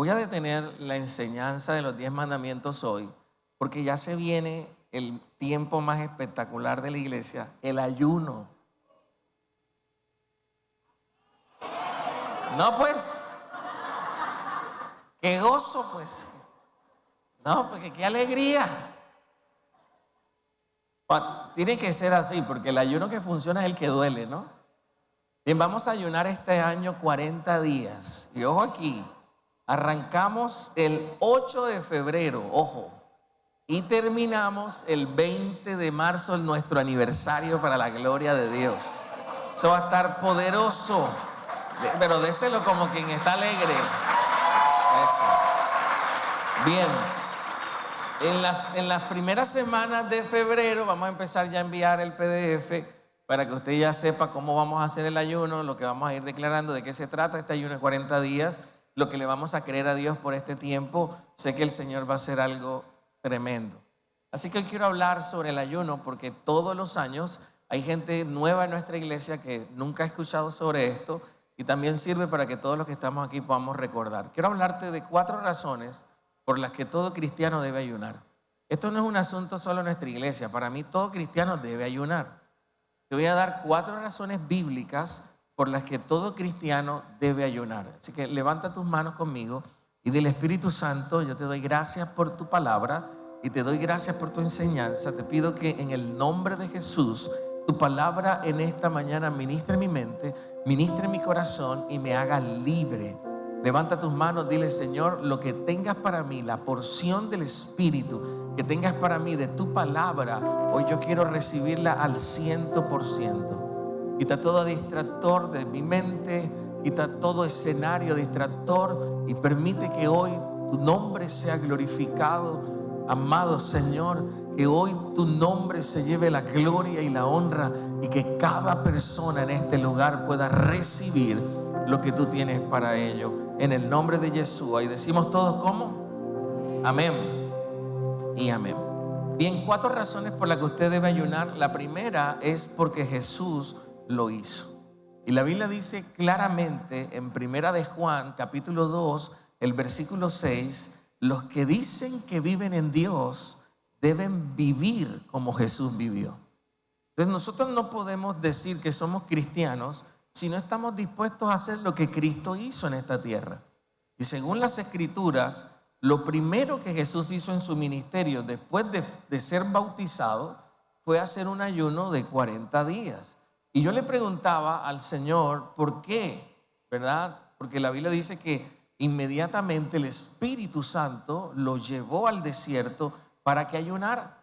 Voy a detener la enseñanza de los 10 mandamientos hoy, porque ya se viene el tiempo más espectacular de la iglesia, el ayuno. No, pues, qué gozo, pues. No, porque qué alegría. Tiene que ser así, porque el ayuno que funciona es el que duele, ¿no? Bien, vamos a ayunar este año 40 días. Y ojo aquí, arrancamos el 8 de febrero, ojo, y terminamos el 20 de marzo, nuestro aniversario para la gloria de Dios. Eso va a estar poderoso, pero déselo como quien está alegre. Eso. Bien. En las primeras semanas de febrero vamos a empezar ya a enviar el PDF para que usted ya sepa cómo vamos a hacer el ayuno, lo que vamos a ir declarando, de qué se trata este ayuno de 40 días, lo que le vamos a creer a Dios por este tiempo. Sé que el Señor va a hacer algo tremendo. Así que hoy quiero hablar sobre el ayuno porque todos los años hay gente nueva en nuestra iglesia que nunca ha escuchado sobre esto y también sirve para que todos los que estamos aquí podamos recordar. Quiero hablarte de 4 razones por las que todo cristiano debe ayunar. Esto no es un asunto solo en nuestra iglesia. Para mí todo cristiano debe ayunar. Te voy a dar 4 razones bíblicas por las que todo cristiano debe ayunar. Así que levanta tus manos conmigo y dile: Espíritu Santo, yo te doy gracias por tu palabra y te doy gracias por tu enseñanza. Te pido que en el nombre de Jesús tu palabra en esta mañana ministre mi mente, ministre mi corazón y me haga libre. Levanta tus manos, dile: Señor, lo que tengas para mí, la porción del Espíritu que tengas para mí de tu palabra, hoy yo quiero recibirla al 100%. Quita todo distractor de mi mente, quita todo escenario distractor y permite que hoy tu nombre sea glorificado. Amado Señor, que hoy tu nombre se lleve la gloria y la honra y que cada persona en este lugar pueda recibir lo que tú tienes para ello. En el nombre de Yeshua. Y decimos todos ¿cómo? Amén y amén. Bien, 4 razones por las que usted debe ayunar. La primera es porque Jesús lo hizo. Y la Biblia dice claramente en Primera de Juan, capítulo 2, el versículo 6, los que dicen que viven en Dios deben vivir como Jesús vivió. Entonces nosotros no podemos decir que somos cristianos si no estamos dispuestos a hacer lo que Cristo hizo en esta tierra. Y según las Escrituras, lo primero que Jesús hizo en su ministerio después de ser bautizado fue hacer un ayuno de 40 días. Y yo le preguntaba al Señor, ¿por qué? ¿Verdad? Porque la Biblia dice que inmediatamente el Espíritu Santo lo llevó al desierto para que ayunara.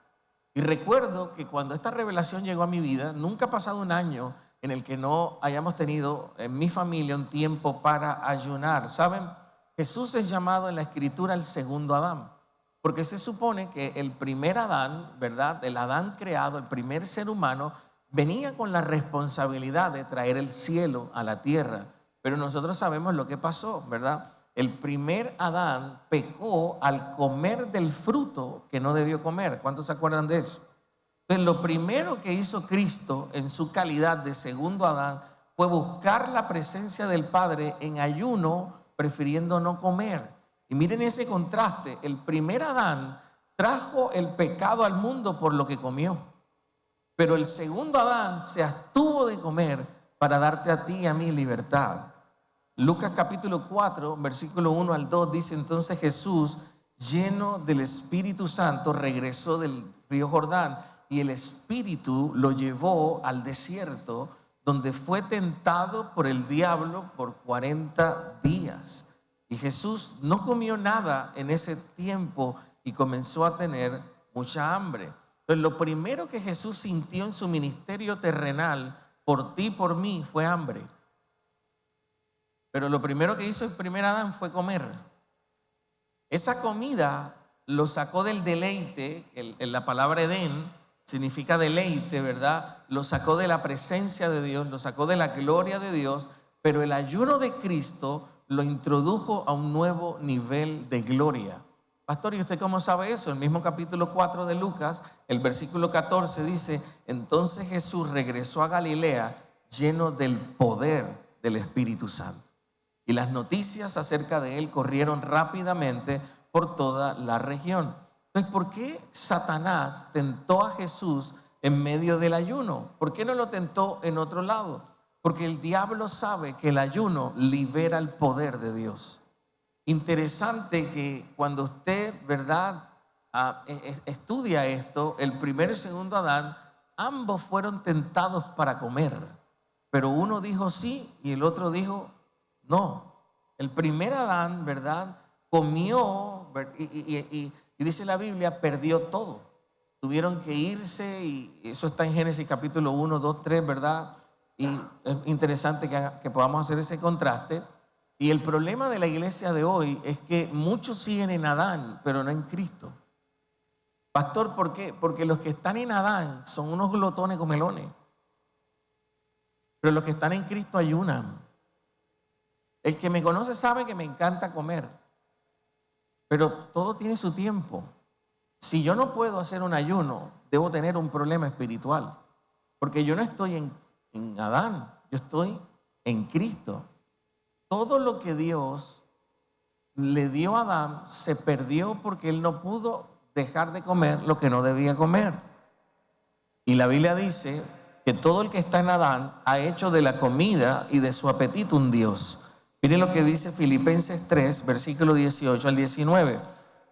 Y recuerdo que cuando esta revelación llegó a mi vida, nunca ha pasado un año en el que no hayamos tenido en mi familia un tiempo para ayunar. ¿Saben? Jesús es llamado en la Escritura el segundo Adán, porque se supone que el primer Adán, ¿verdad? El Adán creado, el primer ser humano, venía con la responsabilidad de traer el cielo a la tierra. Pero nosotros sabemos lo que pasó, ¿verdad? El primer Adán pecó al comer del fruto que no debió comer. ¿Cuántos se acuerdan de eso? Entonces, lo primero que hizo Cristo en su calidad de segundo Adán fue buscar la presencia del Padre en ayuno, prefiriendo no comer. Y miren ese contraste. El primer Adán trajo el pecado al mundo por lo que comió, pero el segundo Adán se abstuvo de comer para darte a ti y a mí libertad. Lucas capítulo 4, versículo 1 al 2 dice: entonces Jesús, lleno del Espíritu Santo, regresó del río Jordán y el Espíritu lo llevó al desierto, donde fue tentado por el diablo por 40 días. Y Jesús no comió nada en ese tiempo y comenzó a tener mucha hambre. Entonces, lo primero que Jesús sintió en su ministerio terrenal por ti y por mí fue hambre. Pero lo primero que hizo el primer Adán fue comer. Esa comida lo sacó del deleite. La palabra Edén significa deleite, ¿verdad? Lo sacó de la presencia de Dios, lo sacó de la gloria de Dios, pero el ayuno de Cristo lo introdujo a un nuevo nivel de gloria. Pastor, ¿y usted cómo sabe eso? El mismo capítulo 4 de Lucas, el versículo 14 dice: entonces Jesús regresó a Galilea lleno del poder del Espíritu Santo. y las noticias acerca de él corrieron rápidamente por toda la región. Entonces, ¿por qué Satanás tentó a Jesús en medio del ayuno? ¿Por qué no lo tentó en otro lado? Porque el diablo sabe que el ayuno libera el poder de Dios. Interesante que cuando usted, ¿verdad?, estudia esto, el primer y segundo Adán, ambos fueron tentados para comer, pero uno dijo sí y el otro dijo no. El primer Adán, ¿verdad?, comió y dice la Biblia, perdió todo. Tuvieron que irse y eso está en Génesis capítulo 1, 2, 3, ¿verdad? Y es interesante que podamos hacer ese contraste. Y el problema de la iglesia de hoy es que muchos siguen en Adán, pero no en Cristo. Pastor, ¿por qué? Porque los que están en Adán son unos glotones comelones, pero los que están en Cristo ayunan. El que me conoce sabe que me encanta comer, pero todo tiene su tiempo. Si yo no puedo hacer un ayuno, debo tener un problema espiritual, porque yo no estoy en Adán, yo estoy en Cristo. Todo lo que Dios le dio a Adán se perdió porque él no pudo dejar de comer lo que no debía comer. Y la Biblia dice que todo el que está en Adán ha hecho de la comida y de su apetito un Dios. Miren lo que dice Filipenses 3, versículo 18 al 19.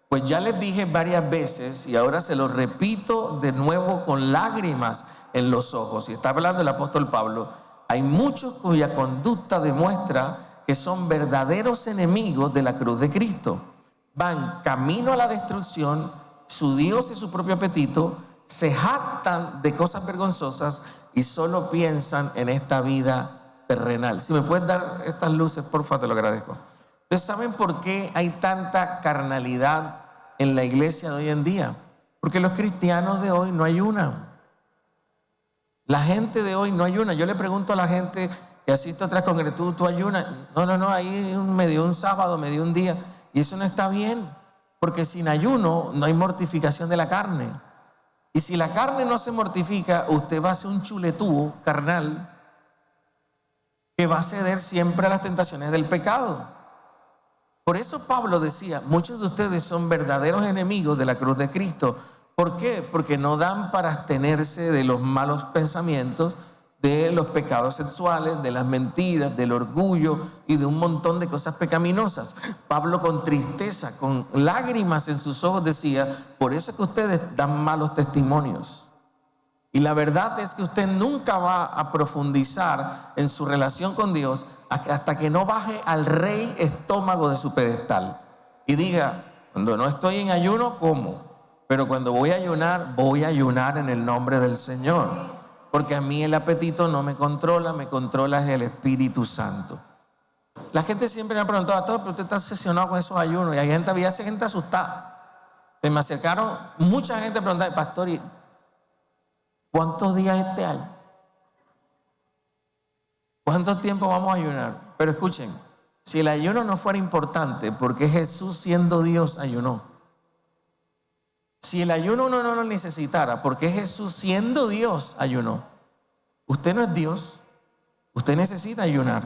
Pues ya les dije varias veces y ahora se lo repito de nuevo con lágrimas en los ojos. Y está hablando el apóstol Pablo. Hay muchos cuya conducta demuestra que son verdaderos enemigos de la cruz de Cristo. Van camino a la destrucción, su Dios y su propio apetito, se jactan de cosas vergonzosas y solo piensan en esta vida terrenal. Si me puedes dar estas luces, porfa, te lo agradezco. ¿Ustedes saben por qué hay tanta carnalidad en la iglesia de hoy en día? Porque los cristianos de hoy no ayunan. La gente de hoy no ayuna. Yo le pregunto a la gente que asiste a otras congregaciones, ¿tú ayunas? No, ahí me dio un sábado, me dio un día. Y eso no está bien, porque sin ayuno no hay mortificación de la carne. Y si la carne no se mortifica, usted va a ser un chuletúo carnal que va a ceder siempre a las tentaciones del pecado. Por eso Pablo decía, muchos de ustedes son verdaderos enemigos de la cruz de Cristo. ¿Por qué? Porque no dan para abstenerse de los malos pensamientos, de los pecados sexuales, de las mentiras, del orgullo y de un montón de cosas pecaminosas. Pablo con tristeza, con lágrimas en sus ojos decía, por eso es que ustedes dan malos testimonios. Y la verdad es que usted nunca va a profundizar en su relación con Dios hasta que no baje al rey estómago de su pedestal y diga, cuando no estoy en ayuno, como, pero cuando voy a ayunar en el nombre del Señor. Porque a mí el apetito no me controla es el Espíritu Santo. La gente siempre me ha preguntado, pero usted está obsesionado con esos ayunos. Y había gente asustada. Se me acercaron mucha gente a preguntar, pastor, ¿y cuántos días este año? ¿Cuánto tiempo vamos a ayunar? Pero escuchen, si el ayuno no fuera importante, ¿por qué Jesús siendo Dios ayunó? Si el ayuno uno no lo necesitara, ¿por qué Jesús siendo Dios ayunó? Usted no es Dios, usted necesita ayunar.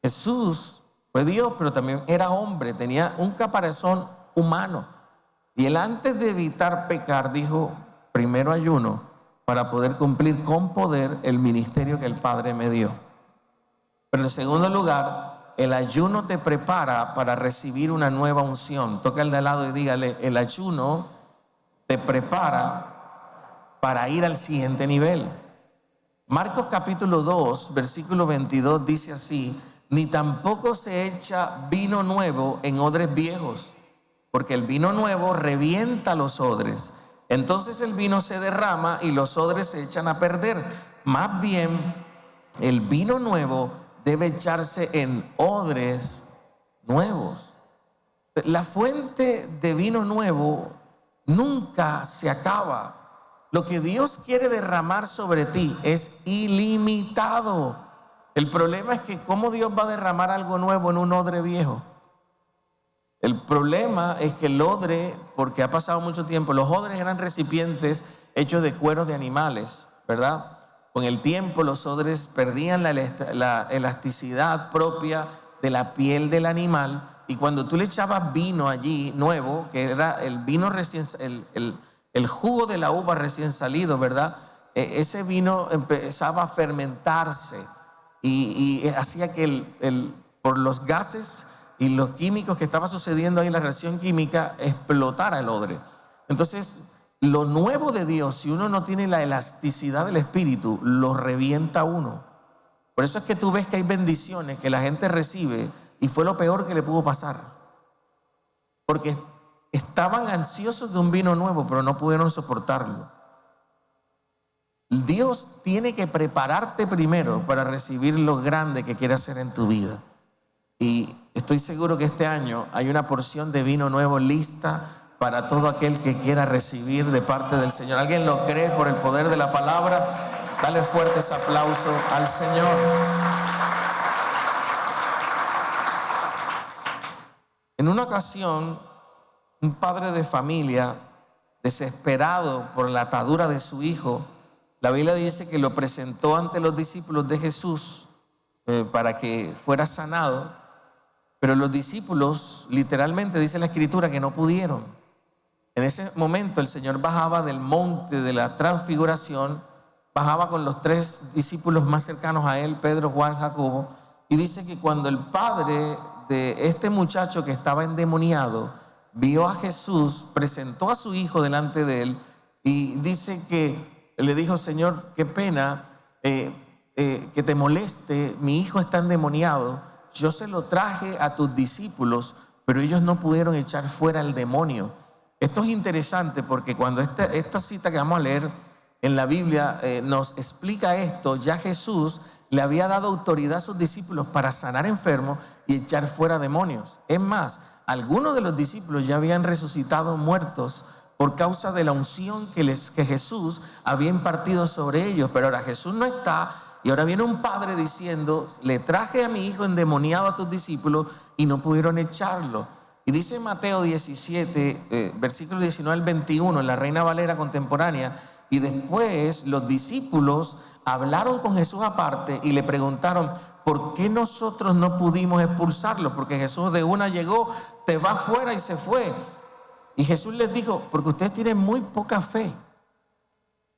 Jesús fue Dios, pero también era hombre, tenía un caparazón humano. Y él, antes de evitar pecar, dijo, primero ayuno para poder cumplir con poder el ministerio que el Padre me dio. Pero en segundo lugar, el ayuno te prepara para recibir una nueva unción. Toca al de al lado y dígale, el ayuno te prepara para ir al siguiente nivel. Marcos capítulo 2, versículo 22 dice así, ni tampoco se echa vino nuevo en odres viejos, porque el vino nuevo revienta los odres. Entonces el vino se derrama y los odres se echan a perder. Más bien, el vino nuevo debe echarse en odres nuevos. La fuente de vino nuevo nunca se acaba. Lo que Dios quiere derramar sobre ti es ilimitado. El problema es que ¿cómo Dios va a derramar algo nuevo en un odre viejo? El problema es que el odre, porque ha pasado mucho tiempo, los odres eran recipientes hechos de cueros de animales, ¿verdad? Con el tiempo los odres perdían la elasticidad propia de la piel del animal, y cuando tú le echabas vino allí nuevo, que era el vino recién, el jugo de la uva recién salido, ¿verdad? Ese vino empezaba a fermentarse y hacía que por los gases y los químicos que estaba sucediendo ahí, la reacción química, explotara el odre. Entonces, lo nuevo de Dios, si uno no tiene la elasticidad del Espíritu, lo revienta a uno. Por eso es que tú ves que hay bendiciones que la gente recibe y fue lo peor que le pudo pasar. Porque estaban ansiosos de un vino nuevo, pero no pudieron soportarlo. Dios tiene que prepararte primero para recibir lo grande que quiere hacer en tu vida. Y estoy seguro que este año hay una porción de vino nuevo lista para todo aquel que quiera recibir de parte del Señor. ¿Alguien lo cree por el poder de la palabra? Dale fuertes aplausos al Señor. En una ocasión, un padre de familia, desesperado por la atadura de su hijo, la Biblia dice que lo presentó ante los discípulos de Jesús para que fuera sanado, pero los discípulos, literalmente dice la Escritura, que no pudieron. En ese momento el Señor bajaba del monte de la transfiguración, bajaba con los 3 discípulos más cercanos a él, Pedro, Juan, Jacobo, y dice que cuando el padre de este muchacho que estaba endemoniado vio a Jesús, presentó a su hijo delante de él y dice que le dijo: Señor, qué pena que te moleste, mi hijo está endemoniado, yo se lo traje a tus discípulos, pero ellos no pudieron echar fuera el demonio. Esto es interesante porque cuando esta cita que vamos a leer en la Biblia nos explica esto, ya Jesús le había dado autoridad a sus discípulos para sanar enfermos y echar fuera demonios. Es más, algunos de los discípulos ya habían resucitado muertos por causa de la unción que Jesús había impartido sobre ellos. Pero ahora Jesús no está, y ahora viene un padre diciendo: le traje a mi hijo endemoniado a tus discípulos y no pudieron echarlo. Y dice Mateo 17, versículo 19 al 21, en la Reina Valera contemporánea: y después los discípulos hablaron con Jesús aparte y le preguntaron: ¿por qué nosotros no pudimos expulsarlo? Porque Jesús de una llegó, te va fuera, y se fue. Y Jesús les dijo: porque ustedes tienen muy poca fe.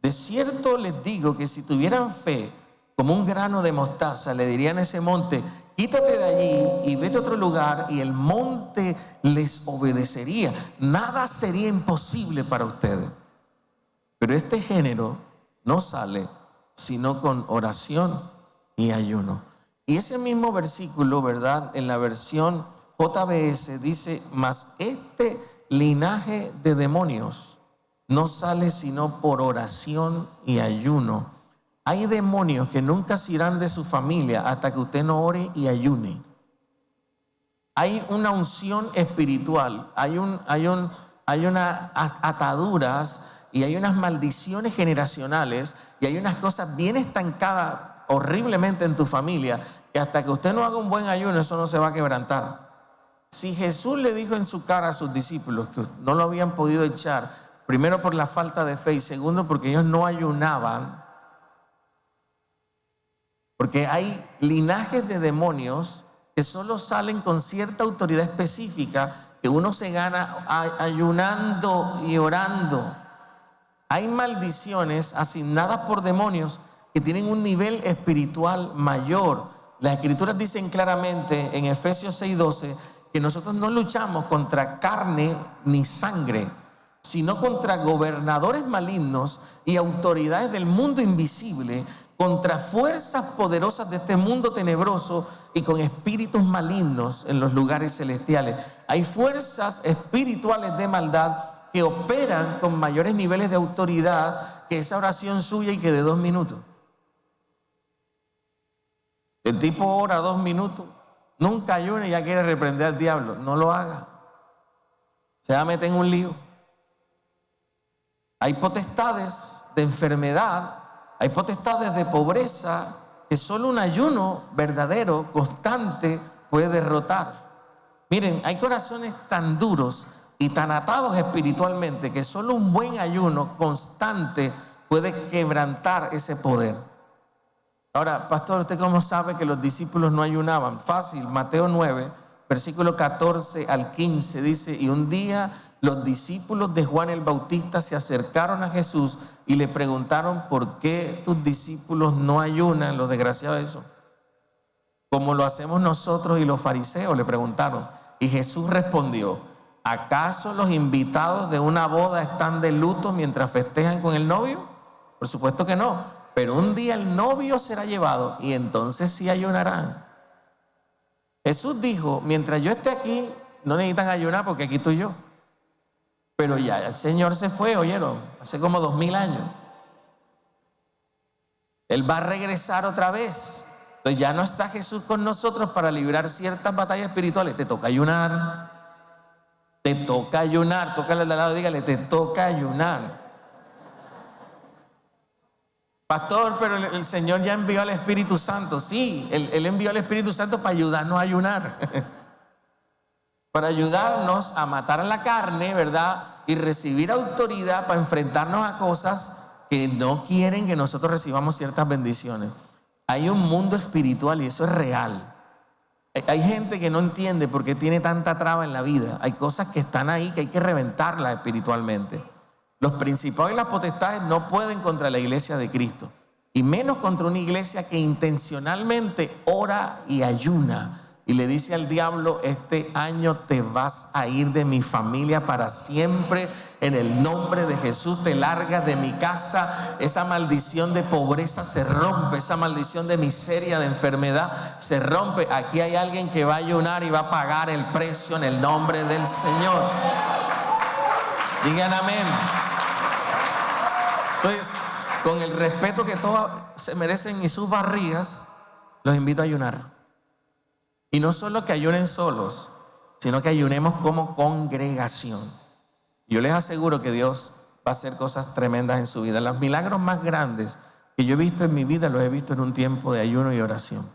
De cierto les digo que si tuvieran fe como un grano de mostaza, le dirían a ese monte: quítate de allí y vete a otro lugar, y el monte les obedecería. Nada sería imposible para ustedes. Pero este género no sale sino con oración y ayuno. Y ese mismo versículo, ¿verdad?, en la versión JBS dice: mas este linaje de demonios no sale sino por oración y ayuno. Hay demonios que nunca se irán de su familia hasta que usted no ore y ayune. Hay una unción espiritual, hay unas ataduras y hay unas maldiciones generacionales y hay unas cosas bien estancadas horriblemente en tu familia que hasta que usted no haga un buen ayuno, eso no se va a quebrantar. Si Jesús le dijo en su cara a sus discípulos que no lo habían podido echar, primero por la falta de fe y segundo porque ellos no ayunaban, porque hay linajes de demonios que solo salen con cierta autoridad específica que uno se gana ayunando y orando. Hay maldiciones asignadas por demonios que tienen un nivel espiritual mayor. Las Escrituras dicen claramente en Efesios 6:12 que nosotros no luchamos contra carne ni sangre, sino contra gobernadores malignos y autoridades del mundo invisible, contra fuerzas poderosas de este mundo tenebroso y con espíritus malignos en los lugares celestiales. Hay fuerzas espirituales de maldad que operan con mayores niveles de autoridad que esa oración suya y que de 2 minutos. El tipo ora 2 minutos, nunca ayuna y ya quiere reprender al diablo. No lo haga. Se va a meter en un lío. Hay potestades de enfermedad, hay potestades de pobreza que solo un ayuno verdadero, constante, puede derrotar. Miren, hay corazones tan duros y tan atados espiritualmente que solo un buen ayuno constante puede quebrantar ese poder. Ahora, pastor, ¿usted cómo sabe que los discípulos no ayunaban? Fácil, Mateo 9, versículo 14 al 15 dice: y un día los discípulos de Juan el Bautista se acercaron a Jesús y le preguntaron: ¿por qué tus discípulos no ayunan? Los desgraciados eso. Como lo hacemos nosotros y los fariseos, le preguntaron. Y Jesús respondió: ¿acaso los invitados de una boda están de luto mientras festejan con el novio? Por supuesto que no, pero un día el novio será llevado y entonces sí ayunarán. Jesús dijo: mientras yo esté aquí no necesitan ayunar porque aquí estoy yo. Pero ya el Señor se fue, oyeron, hace como 2000 años. Él va a regresar otra vez. Entonces ya no está Jesús con nosotros para librar ciertas batallas espirituales. Te toca ayunar. Te toca ayunar. Tócale al lado y dígale: te toca ayunar. Pastor, pero el Señor ya envió al Espíritu Santo. Sí, Él envió al Espíritu Santo para ayudarnos a ayunar. Para ayudarnos a matar a la carne, ¿verdad? Y recibir autoridad para enfrentarnos a cosas que no quieren que nosotros recibamos ciertas bendiciones. Hay un mundo espiritual y eso es real. Hay gente que no entiende por qué tiene tanta traba en la vida. Hay cosas que están ahí que hay que reventarlas espiritualmente. Los principados y las potestades no pueden contra la iglesia de Cristo, y menos contra una iglesia que intencionalmente ora y ayuna y le dice al diablo: este año te vas a ir de mi familia para siempre, en el nombre de Jesús te largas de mi casa. Esa maldición de pobreza se rompe, esa maldición de miseria, de enfermedad se rompe. Aquí hay alguien que va a ayunar y va a pagar el precio en el nombre del Señor. Digan amén. Entonces, con el respeto que todos se merecen y sus barrigas, los invito a ayunar. Y no solo que ayunen solos, sino que ayunemos como congregación. Yo les aseguro que Dios va a hacer cosas tremendas en su vida. Los milagros más grandes que yo he visto en mi vida los he visto en un tiempo de ayuno y oración.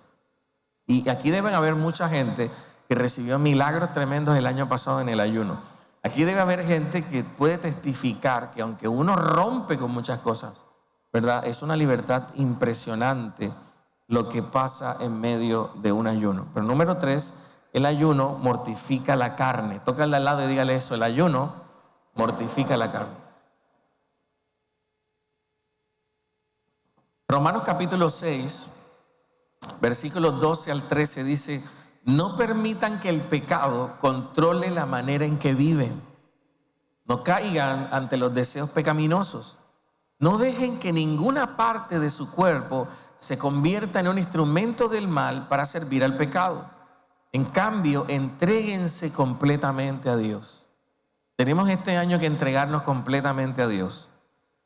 Y aquí deben haber mucha gente que recibió milagros tremendos el año pasado en el ayuno. Aquí debe haber gente que puede testificar que aunque uno rompe con muchas cosas, ¿verdad? Es una libertad impresionante lo que pasa en medio de un ayuno. Pero número 3, el ayuno mortifica la carne. Tócale al lado y dígale eso: el ayuno mortifica la carne. Romanos capítulo 6, versículos 12 al 13 dice: no permitan que el pecado controle la manera en que viven. No caigan ante los deseos pecaminosos. No dejen que ninguna parte de su cuerpo se convierta en un instrumento del mal para servir al pecado. En cambio, entréguense completamente a Dios. Tenemos este año que entregarnos completamente a Dios.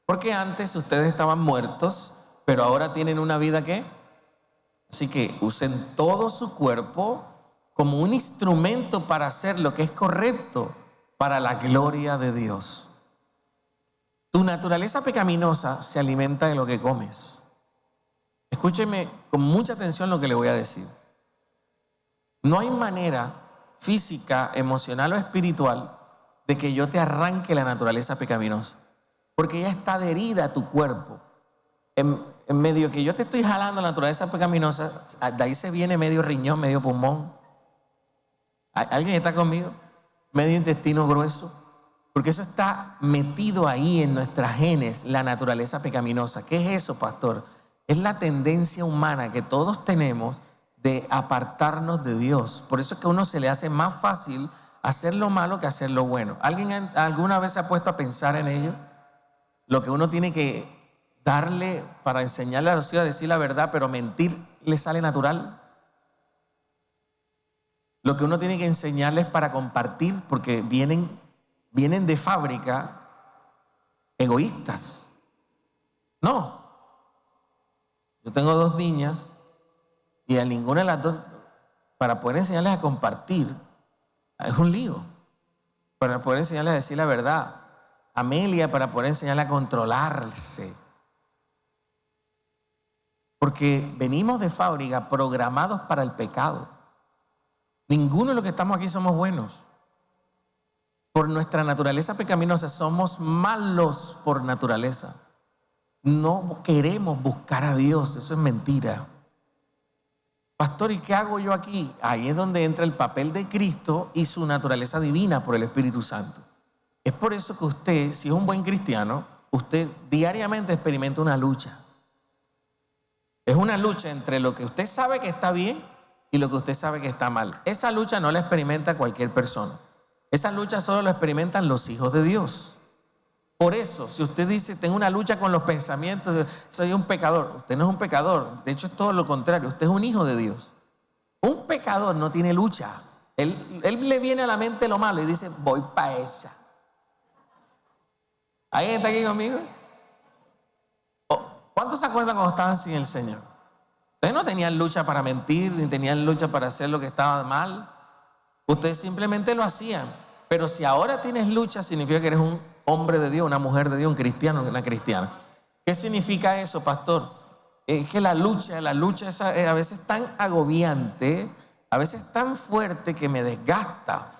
Porque antes ustedes estaban muertos, pero ahora tienen una vida ¿qué? Así que usen todo su cuerpo como un instrumento para hacer lo que es correcto para la gloria de Dios. Tu naturaleza pecaminosa se alimenta de lo que comes. Escúcheme con mucha atención lo que le voy a decir. No hay manera física, emocional o espiritual de que yo te arranque la naturaleza pecaminosa, porque ya está adherida a tu cuerpo. En medio que yo te estoy jalando la naturaleza pecaminosa, de ahí se viene medio riñón, medio pulmón. ¿Alguien está conmigo? Medio intestino grueso. Porque eso está metido ahí en nuestras genes, la naturaleza pecaminosa. ¿Qué es eso, pastor? Es la tendencia humana que todos tenemos de apartarnos de Dios. Por eso es que a uno se le hace más fácil hacer lo malo que hacer lo bueno. ¿Alguien alguna vez se ha puesto a pensar en ello? Lo que uno tiene que darle para enseñarle a los hijos a decir la verdad, pero mentir le sale natural. Lo que uno tiene que enseñarles para compartir, porque vienen de fábrica egoístas. No. Yo tengo 2 niñas y a ninguna de las 2, para poder enseñarles a compartir, es un lío. Para poder enseñarles a decir la verdad. Amelia, para poder enseñarle a controlarse. Porque venimos de fábrica programados para el pecado. Ninguno de los que estamos aquí somos buenos. Por nuestra naturaleza pecaminosa somos malos por naturaleza. No queremos buscar a Dios, eso es mentira. Pastor, ¿y qué hago yo aquí? Ahí es donde entra el papel de Cristo y su naturaleza divina por el Espíritu Santo. Es por eso que usted, si es un buen cristiano, usted diariamente experimenta una lucha. Es una lucha entre lo que usted sabe que está bien y lo que usted sabe que está mal. Esa lucha no la experimenta cualquier persona. Esa lucha solo la experimentan los hijos de Dios. Por eso, si usted dice, tengo una lucha con los pensamientos, soy un pecador. Usted no es un pecador. De hecho, es todo lo contrario. Usted es un hijo de Dios. Un pecador no tiene lucha. Él le viene a la mente lo malo y dice, voy para esa. ¿Alguien está aquí conmigo? ¿Cuántos se acuerdan cuando estaban sin el Señor? Ustedes no tenían lucha para mentir, ni tenían lucha para hacer lo que estaba mal. Ustedes simplemente lo hacían. Pero si ahora tienes lucha, significa que eres un hombre de Dios, una mujer de Dios, un cristiano, una cristiana. ¿Qué significa eso, pastor? Es que la lucha es a veces tan agobiante, a veces tan fuerte que me desgasta.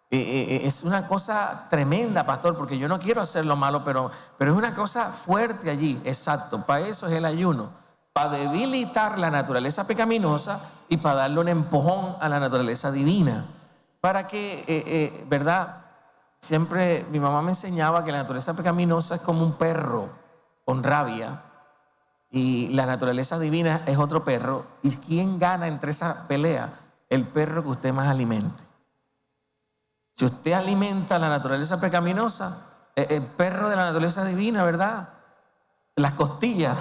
Es una cosa tremenda, pastor, porque yo no quiero hacer lo malo, pero es una cosa fuerte allí. Exacto, para eso es el ayuno, para debilitar la naturaleza pecaminosa y para darle un empujón a la naturaleza divina. Para que, ¿verdad? Siempre mi mamá me enseñaba que la naturaleza pecaminosa es como un perro con rabia y la naturaleza divina es otro perro. ¿Y quién gana entre esa pelea? El perro que usted más alimente. Si usted alimenta la naturaleza pecaminosa, el perro de la naturaleza divina, ¿verdad? Las costillas.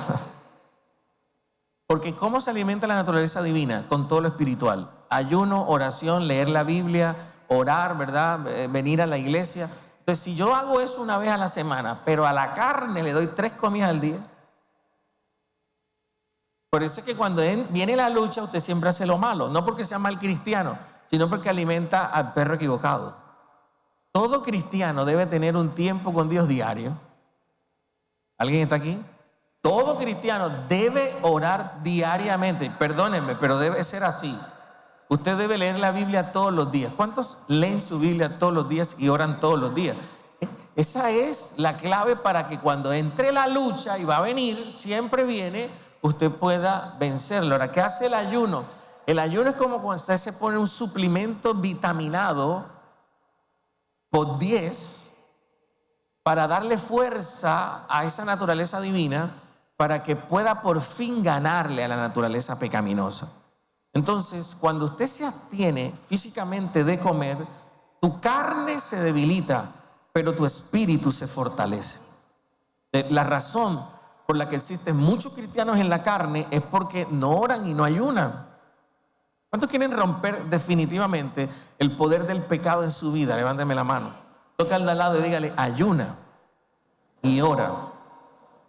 Porque ¿cómo se alimenta la naturaleza divina? Con todo lo espiritual. Ayuno, oración, leer la Biblia, orar, ¿verdad? Venir a la iglesia. Entonces, si yo hago eso una vez a la semana, pero a la carne le doy 3 comidas al día. Por eso es que cuando viene la lucha, usted siempre hace lo malo. No porque sea mal cristiano, sino porque alimenta al perro equivocado. Todo cristiano debe tener un tiempo con Dios diario. ¿Alguien está aquí? Todo cristiano debe orar diariamente. Perdónenme, pero debe ser así. Usted debe leer la Biblia todos los días. ¿Cuántos leen su Biblia todos los días y oran todos los días? Esa es la clave para que cuando entre la lucha, y va a venir, siempre viene, usted pueda vencerlo. Ahora, ¿qué hace el ayuno? El ayuno es como cuando usted se pone un suplemento vitaminado por 10 para darle fuerza a esa naturaleza divina para que pueda por fin ganarle a la naturaleza pecaminosa. Entonces, cuando usted se abstiene físicamente de comer, tu carne se debilita, pero tu espíritu se fortalece. La razón por la que existen muchos cristianos en la carne es porque no oran y no ayunan. ¿Cuántos quieren romper definitivamente el poder del pecado en su vida? Levánteme la mano. Toca al de al lado y dígale, ayuna y ora.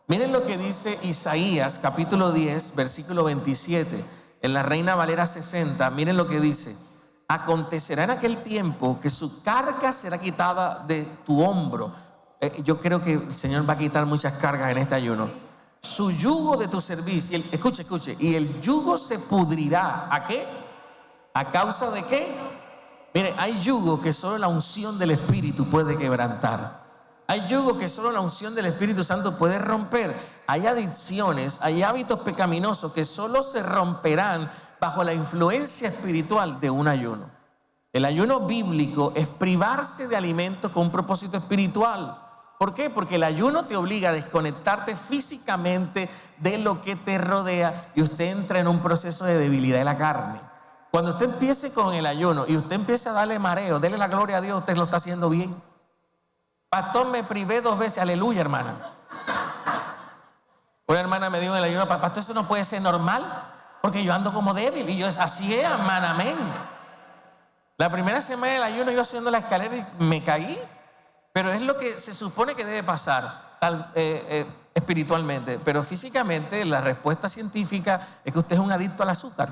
Miren lo que dice Isaías capítulo 10, versículo 27. En la Reina Valera 60, miren lo que dice. Acontecerá en aquel tiempo que su carga será quitada de tu hombro. Yo creo que el Señor va a quitar muchas cargas en este ayuno. Su yugo de tu servicio. Escuche. Y el yugo se pudrirá. ¿A qué? ¿A causa de qué? Mire, hay yugo que solo la unción del Espíritu puede quebrantar. Hay yugo que solo la unción del Espíritu Santo puede romper. Hay adicciones, hay hábitos pecaminosos que solo se romperán bajo la influencia espiritual de un ayuno. El ayuno bíblico es privarse de alimentos con un propósito espiritual. ¿Por qué? Porque el ayuno te obliga a desconectarte físicamente de lo que te rodea y usted entra en un proceso de debilidad de la carne. Cuando usted empiece con el ayuno y usted empiece a darle mareo, dele la gloria a Dios, usted lo está haciendo bien. Pastor, me privé 2 veces, aleluya, hermana. Una hermana me dijo en el ayuno, pastor, eso no puede ser normal, porque yo ando como débil. Y yo, así es, hermana, amén. La primera semana del ayuno iba subiendo la escalera y me caí, pero es lo que se supone que debe pasar espiritualmente. Pero físicamente la respuesta científica es que usted es un adicto al azúcar,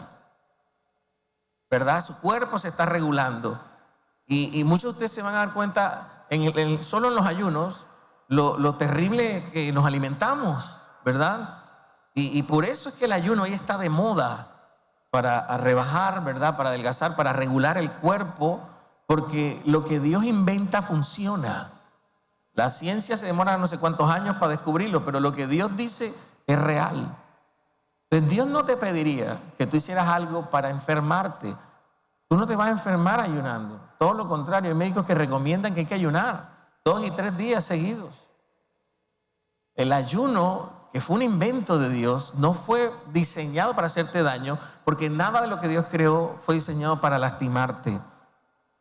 ¿verdad? Su cuerpo se está regulando. Y muchos de ustedes se van a dar cuenta solo en los ayunos lo terrible que nos alimentamos, ¿verdad? Y por eso es que el ayuno hoy está de moda para rebajar, ¿verdad? Para adelgazar, para regular el cuerpo, porque lo que Dios inventa funciona. La ciencia se demora no sé cuántos años para descubrirlo, pero lo que Dios dice es real. Entonces Dios no te pediría que tú hicieras algo para enfermarte. Tú no te vas a enfermar ayunando. Todo lo contrario, hay médicos que recomiendan que hay que ayunar 2 y 3 días seguidos. El ayuno, que fue un invento de Dios, no fue diseñado para hacerte daño, porque nada de lo que Dios creó fue diseñado para lastimarte.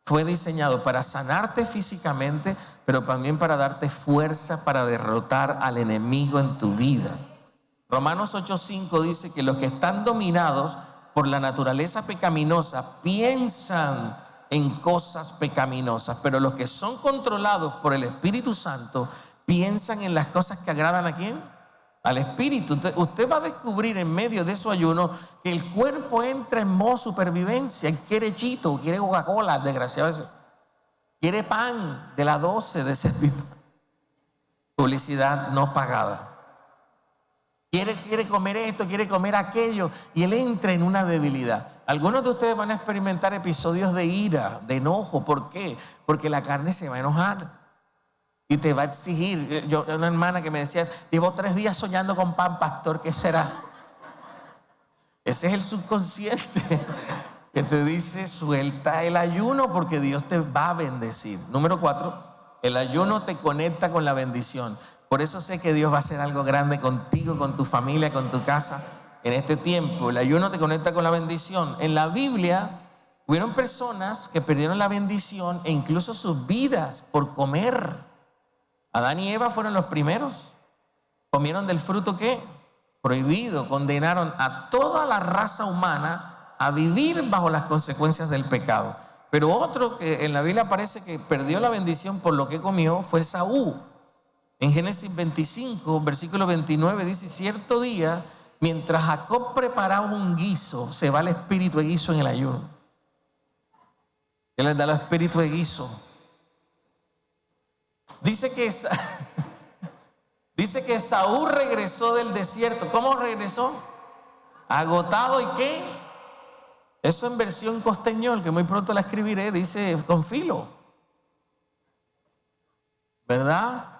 Fue diseñado para sanarte físicamente, pero también para darte fuerza para derrotar al enemigo en tu vida. Romanos 8:5 dice que los que están dominados por la naturaleza pecaminosa piensan en cosas pecaminosas, pero los que son controlados por el Espíritu Santo piensan en las cosas que agradan ¿a quién? Al Espíritu. Usted va a descubrir en medio de su ayuno que el cuerpo entra en modo supervivencia y quiere chito, quiere Coca-Cola, desgraciadamente. Quiere pan de la 12 de Servipa. Publicidad no pagada. Quiere comer esto, quiere comer aquello, y él entra en una debilidad. Algunos de ustedes van a experimentar episodios de ira, de enojo. ¿Por qué? Porque la carne se va a enojar y te va a exigir. Yo, una hermana que me decía, llevo 3 días soñando con pan, pastor, ¿qué será? Ese es el subconsciente que te dice, suelta el ayuno porque Dios te va a bendecir. Número 4, el ayuno te conecta con la bendición. Por eso sé que Dios va a hacer algo grande contigo, con tu familia, con tu casa en este tiempo. El ayuno te conecta con la bendición. En la Biblia hubieron personas que perdieron la bendición e incluso sus vidas por comer. Adán y Eva fueron los primeros. Comieron del fruto ¿qué? Prohibido. Condenaron a toda la raza humana a vivir bajo las consecuencias del pecado. Pero otro que en la Biblia parece que perdió la bendición por lo que comió fue Esaú. En Génesis 25, versículo 29 dice, cierto día, mientras Jacob preparaba un guiso, se va el espíritu de guiso en el ayuno. Él les da el espíritu de guiso. Dice que Saúl regresó del desierto. ¿Cómo regresó? Agotado y ¿qué? Eso en versión costeñol, que muy pronto la escribiré, dice con filo. ¿Verdad?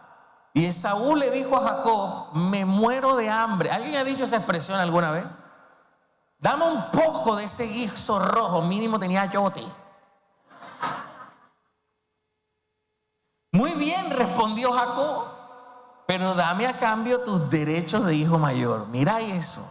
Y Esaú le dijo a Jacob, me muero de hambre. ¿Alguien ha dicho esa expresión alguna vez? Dame un poco de ese guiso rojo, mínimo tenía ayote. Muy bien, respondió Jacob, pero dame a cambio tus derechos de hijo mayor. Mira eso.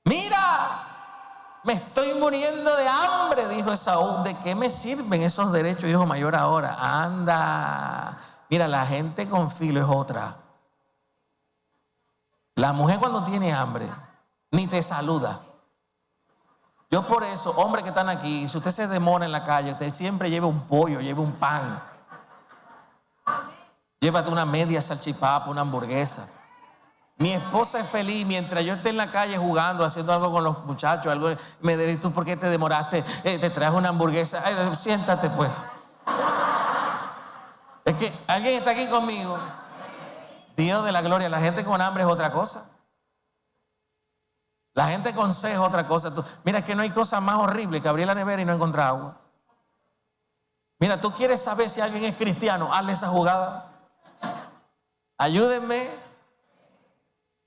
Mira, me estoy muriendo de hambre, dijo Esaú. ¿De qué me sirven esos derechos de hijo mayor ahora? Anda. Mira, la gente con filo es otra. La mujer cuando tiene hambre ni te saluda. Yo por eso, hombres que están aquí, si usted se demora en la calle, usted siempre lleve un pollo, lleve un pan. Llévate una media salchipapa, una hamburguesa. Mi esposa es feliz mientras yo esté en la calle jugando, haciendo algo con los muchachos, algo, me diré, ¿tú por qué te demoraste? Te traje una hamburguesa. Siéntate pues. Es que alguien está aquí conmigo. Dios de la gloria, la gente con hambre es otra cosa. La gente con sed es otra cosa. Mira, es que no hay cosa más horrible que abrir la nevera y no encontrar agua. Mira, tú quieres saber si alguien es cristiano, hazle esa jugada. Ayúdenme.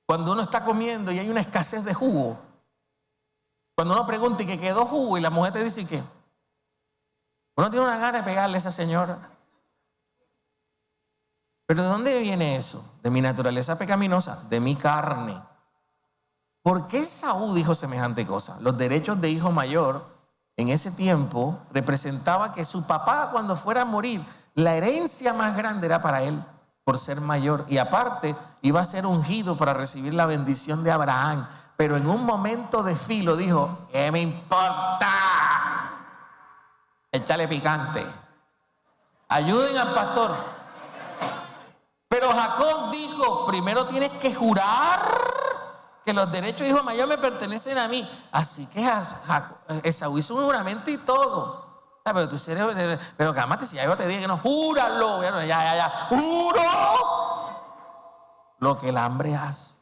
Cuando uno está comiendo y hay una escasez de jugo, cuando uno pregunta y que quedó jugo y la mujer te dice que uno tiene una gana de pegarle a esa señora. Pero ¿de dónde viene eso? De mi naturaleza pecaminosa, de mi carne. ¿Por qué Saúl dijo semejante cosa? Los derechos de hijo mayor en ese tiempo representaba que su papá cuando fuera a morir, la herencia más grande era para él por ser mayor. Y aparte iba a ser ungido para recibir la bendición de Abraham. Pero en un momento de filo dijo, ¿qué me importa? Échale picante. Ayuden al pastor. Pero Jacob dijo, primero tienes que jurar que los derechos de hijo mayor me pertenecen a mí. Así que Esaú hizo un juramento y todo. Pero tú pero cálmate, si ya yo te dije que no, júralo. Ya, juro lo que el hambre hace.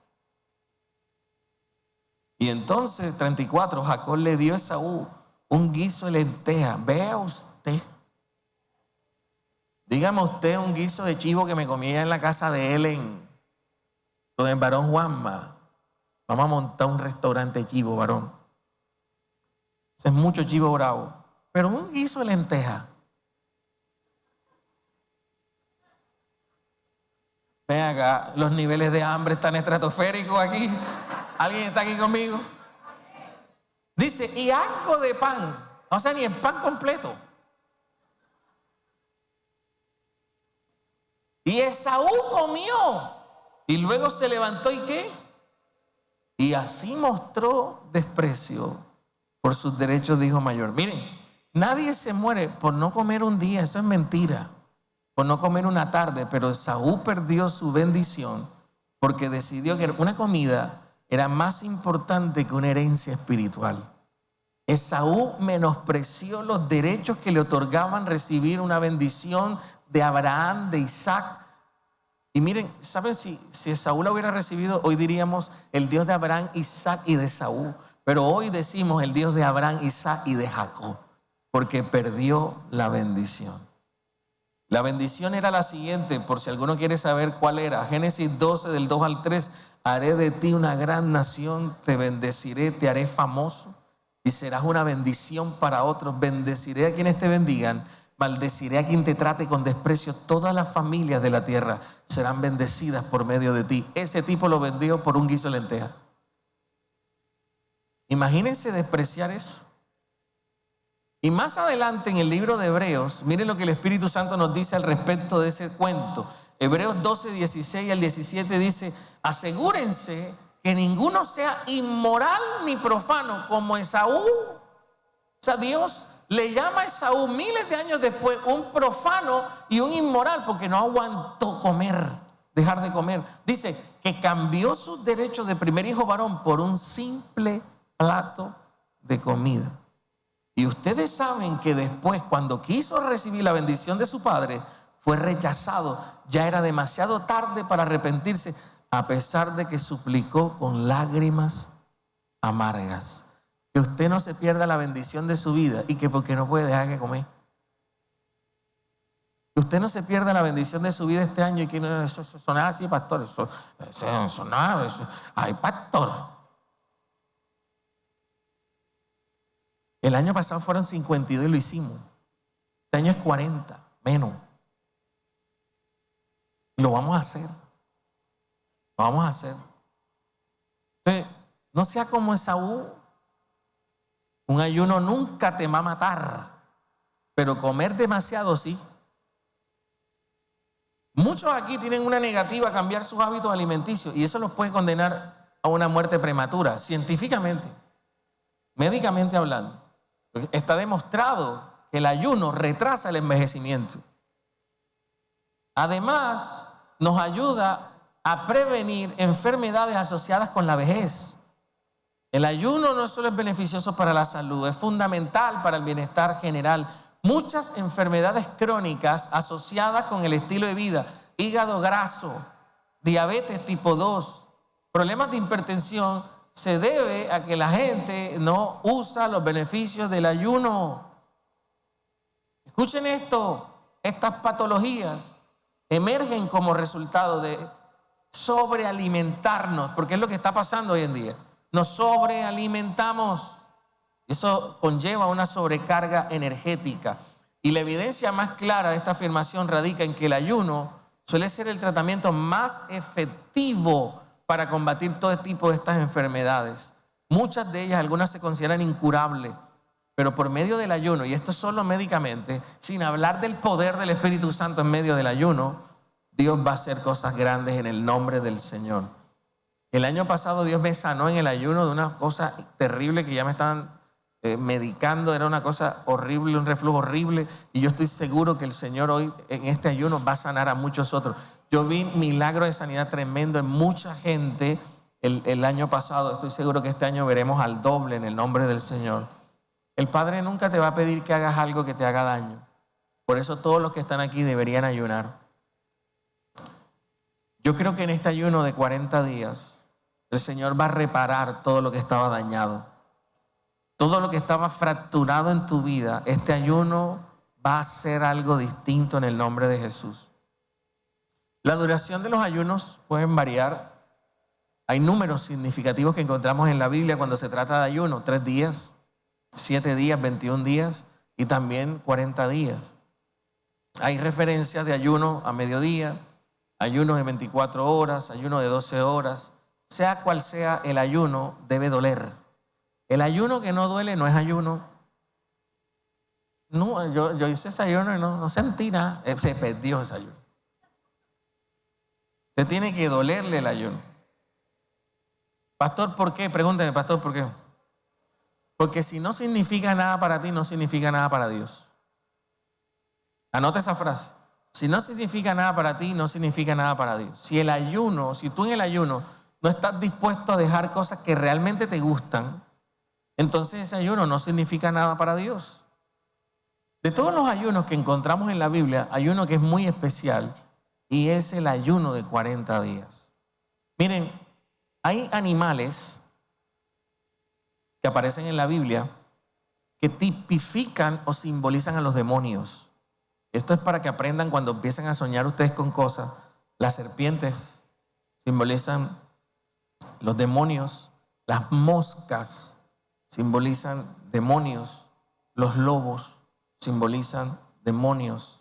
Y entonces, 34, Jacob le dio a Esaú un guiso de lenteja. Vea usted. Dígame usted un guiso de chivo que me comía en la casa de él con el varón Juanma. Vamos a montar un restaurante chivo, varón. Ese es mucho chivo bravo. Pero un guiso de lenteja. Ven acá, los niveles de hambre están estratosféricos aquí. ¿Alguien está aquí conmigo? Dice, y algo de pan. O sea, ni el pan completo. Y Esaú comió. Y luego se levantó y ¿qué? Y así mostró desprecio por sus derechos de hijo mayor. Miren, nadie se muere por no comer un día, eso es mentira. Por no comer una tarde, pero Esaú perdió su bendición porque decidió que una comida era más importante que una herencia espiritual. Esaú menospreció los derechos que le otorgaban recibir una bendición de Abraham, de Isaac. Y miren, ¿saben? Si Esaú la hubiera recibido, hoy diríamos el Dios de Abraham, Isaac y de Esaú. Pero hoy decimos el Dios de Abraham, Isaac y de Jacob, porque perdió la bendición. La bendición era la siguiente, por si alguno quiere saber cuál era. Génesis 12, del 2 al 3. Haré de ti una gran nación, te bendeciré, te haré famoso y serás una bendición para otros. Bendeciré a quienes te bendigan, maldeciré a quien te trate con desprecio. Todas las familias de la tierra serán bendecidas por medio de ti. Ese tipo lo vendió por un guiso de lenteja. Imagínense despreciar eso. Y más adelante en el libro de Hebreos, miren lo que el Espíritu Santo nos dice al respecto de ese cuento. Hebreos 12, 16 al 17 dice, asegúrense que ninguno sea inmoral ni profano como Esaú. O sea, Dios le llama a Esaú miles de años después un profano y un inmoral porque no aguantó dejar de comer. Dice que cambió sus derechos de primer hijo varón por un simple plato de comida. Y ustedes saben que después, cuando quiso recibir la bendición de su padre, fue rechazado. Ya era demasiado tarde para arrepentirse, a pesar de que suplicó con lágrimas amargas. Que usted no se pierda la bendición de su vida y que porque no puede dejar de comer. Que usted no se pierda la bendición de su vida este año y que no, eso nada así, pastor. Eso nada, ay, pastor. El año pasado fueron 52 y lo hicimos. Este año es 40, menos. Lo vamos a hacer. Lo vamos a hacer. Entonces, no sea como Esaú. Un ayuno nunca te va a matar, pero comer demasiado sí. Muchos aquí tienen una negativa a cambiar sus hábitos alimenticios y eso los puede condenar a una muerte prematura, científicamente, médicamente hablando. Está demostrado que el ayuno retrasa el envejecimiento. Además, nos ayuda a prevenir enfermedades asociadas con la vejez. El ayuno no solo es beneficioso para la salud, es fundamental para el bienestar general. Muchas enfermedades crónicas asociadas con el estilo de vida, hígado graso, diabetes tipo 2, problemas de hipertensión, se debe a que la gente no usa los beneficios del ayuno. Escuchen esto, estas patologías emergen como resultado de sobrealimentarnos, porque es lo que está pasando hoy en día. Nos sobrealimentamos. Eso conlleva una sobrecarga energética. Y la evidencia más clara de esta afirmación radica en que el ayuno suele ser el tratamiento más efectivo para combatir todo tipo de estas enfermedades. Muchas de ellas, algunas se consideran incurables, pero por medio del ayuno, y esto solo médicamente, sin hablar del poder del Espíritu Santo en medio del ayuno, Dios va a hacer cosas grandes en el nombre del Señor. El año pasado Dios me sanó en el ayuno de una cosa terrible que ya me estaban medicando, era una cosa horrible, un reflujo horrible, y yo estoy seguro que el Señor hoy en este ayuno va a sanar a muchos otros. Yo vi milagros de sanidad tremendo en mucha gente el año pasado. Estoy seguro que este año veremos al doble en el nombre del Señor. El Padre nunca te va a pedir que hagas algo que te haga daño. Por eso todos los que están aquí deberían ayunar. Yo creo que en este ayuno de 40 días el Señor va a reparar todo lo que estaba dañado. Todo lo que estaba fracturado en tu vida, este ayuno va a hacer algo distinto en el nombre de Jesús. La duración de los ayunos pueden variar. Hay números significativos que encontramos en la Biblia cuando se trata de ayuno: 3 días, 7 días, 21 días y también 40 días. Hay referencias de ayuno a mediodía, ayuno de 24 horas, ayuno de 12 horas. Sea cual sea el ayuno, debe doler. El ayuno que no duele no es ayuno. No, yo hice ese ayuno y no sentí nada. Se perdió ese ayuno. Te tiene que dolerle el ayuno. Pastor, ¿por qué? Pregúnteme, pastor, ¿por qué? Porque si no significa nada para ti, no significa nada para Dios. Anota esa frase. Si no significa nada para ti, no significa nada para Dios. Si tú en el ayuno no estás dispuesto a dejar cosas que realmente te gustan, entonces ese ayuno no significa nada para Dios. De todos los ayunos que encontramos en la Biblia, hay uno que es muy especial y es el ayuno de 40 días. Miren, hay animales que aparecen en la Biblia que tipifican o simbolizan a los demonios. Esto es para que aprendan cuando empiezan a soñar ustedes con cosas. Las serpientes simbolizan los demonios, las moscas simbolizan demonios, los lobos simbolizan demonios,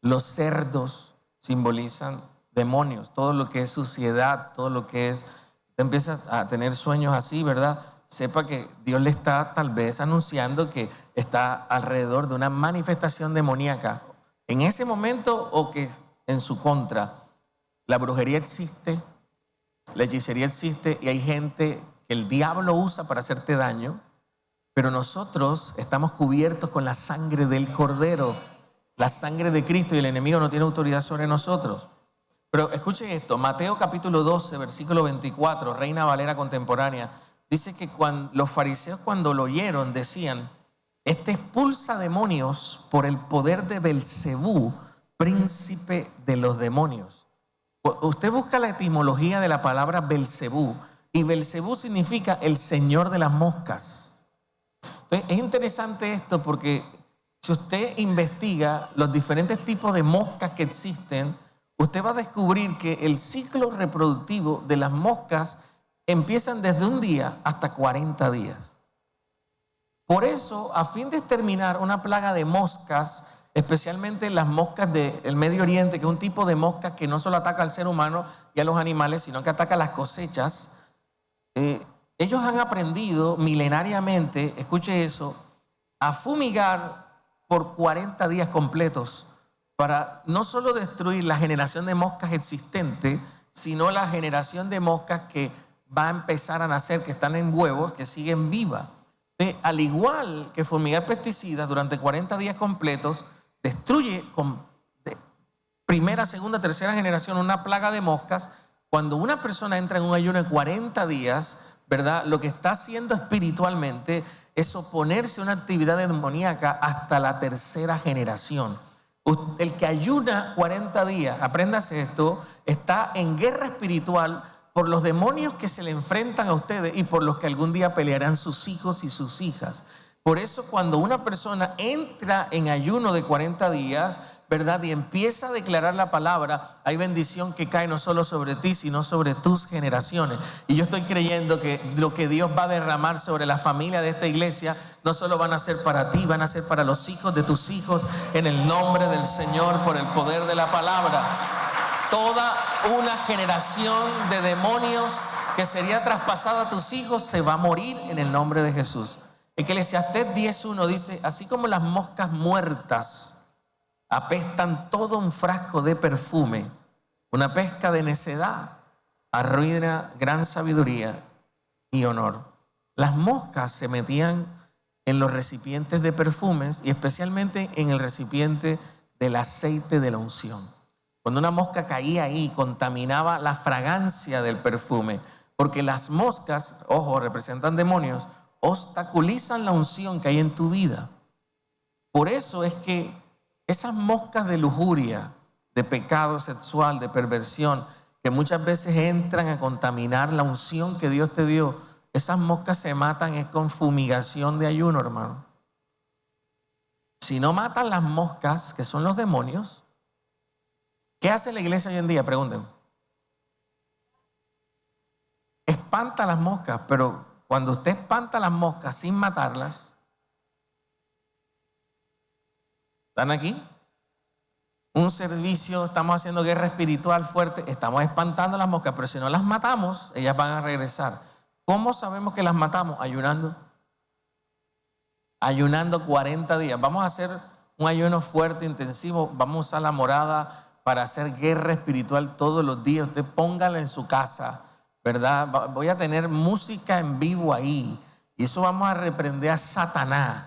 los cerdos simbolizan demonios. Todo lo que es suciedad, todo lo que es, te empiezas a tener sueños así, ¿verdad? Sepa que Dios le está tal vez anunciando que está alrededor de una manifestación demoníaca en ese momento o que en su contra. La brujería existe, la hechicería existe y hay gente que el diablo usa para hacerte daño, pero nosotros estamos cubiertos con la sangre del Cordero, la sangre de Cristo, y el enemigo no tiene autoridad sobre nosotros. Pero escuchen esto, Mateo capítulo 12, versículo 24, Reina Valera contemporánea, dice que los fariseos cuando lo oyeron decían: este expulsa demonios por el poder de Belcebú, príncipe de los demonios. Usted busca la etimología de la palabra Belcebú y Belcebú significa el señor de las moscas. Entonces, es interesante esto porque si usted investiga los diferentes tipos de moscas que existen, usted va a descubrir que el ciclo reproductivo de las moscas empiezan desde un día hasta 40 días. Por eso, a fin de exterminar una plaga de moscas, especialmente las moscas del Medio Oriente, que es un tipo de mosca que no solo ataca al ser humano y a los animales, sino que ataca las cosechas, ellos han aprendido milenariamente, escuche eso, a fumigar por 40 días completos para no solo destruir la generación de moscas existente, sino la generación de moscas que va a empezar a nacer, que están en huevos, que siguen vivas. Al igual que fumigar pesticidas durante 40 días completos, destruye de primera, segunda, tercera generación una plaga de moscas. Cuando una persona entra en un ayuno de 40 días, ¿verdad? Lo que está haciendo espiritualmente es oponerse a una actividad demoníaca hasta la tercera generación. El que ayuna 40 días, apréndase esto, está en guerra espiritual por los demonios que se le enfrentan a ustedes y por los que algún día pelearán sus hijos y sus hijas. Por eso cuando una persona entra en ayuno de 40 días, ¿verdad? Y empieza a declarar la palabra, hay bendición que cae no solo sobre ti, sino sobre tus generaciones. Y yo estoy creyendo que lo que Dios va a derramar sobre la familia de esta iglesia, no solo van a ser para ti, van a ser para los hijos de tus hijos, en el nombre del Señor, por el poder de la palabra. Toda una generación de demonios que sería traspasada a tus hijos se va a morir en el nombre de Jesús. Eclesiastés 10:1 dice: así como las moscas muertas apestan todo un frasco de perfume, una pesca de necedad arruina gran sabiduría y honor. Las moscas se metían en los recipientes de perfumes y especialmente en el recipiente del aceite de la unción. Cuando una mosca caía ahí, contaminaba la fragancia del perfume, porque las moscas, ojo, representan demonios, obstaculizan la unción que hay en tu vida. Por eso es que esas moscas de lujuria, de pecado sexual, de perversión, que muchas veces entran a contaminar la unción que Dios te dio, esas moscas se matan es con fumigación de ayuno, hermano. Si no matan las moscas, que son los demonios, ¿qué hace la iglesia hoy en día? Pregúntenme. espanta las moscas, pero cuando usted espanta las moscas sin matarlas, ¿están aquí? Un servicio, estamos haciendo guerra espiritual fuerte, estamos espantando las moscas, pero si no las matamos, ellas van a regresar. ¿Cómo sabemos que las matamos? Ayunando. Ayunando 40 días. Vamos a hacer un ayuno fuerte, intensivo. Vamos a usar la morada para hacer guerra espiritual todos los días. Usted póngala en su casa, ¿verdad? Voy a tener música en vivo ahí. Y eso vamos a reprender a Satanás.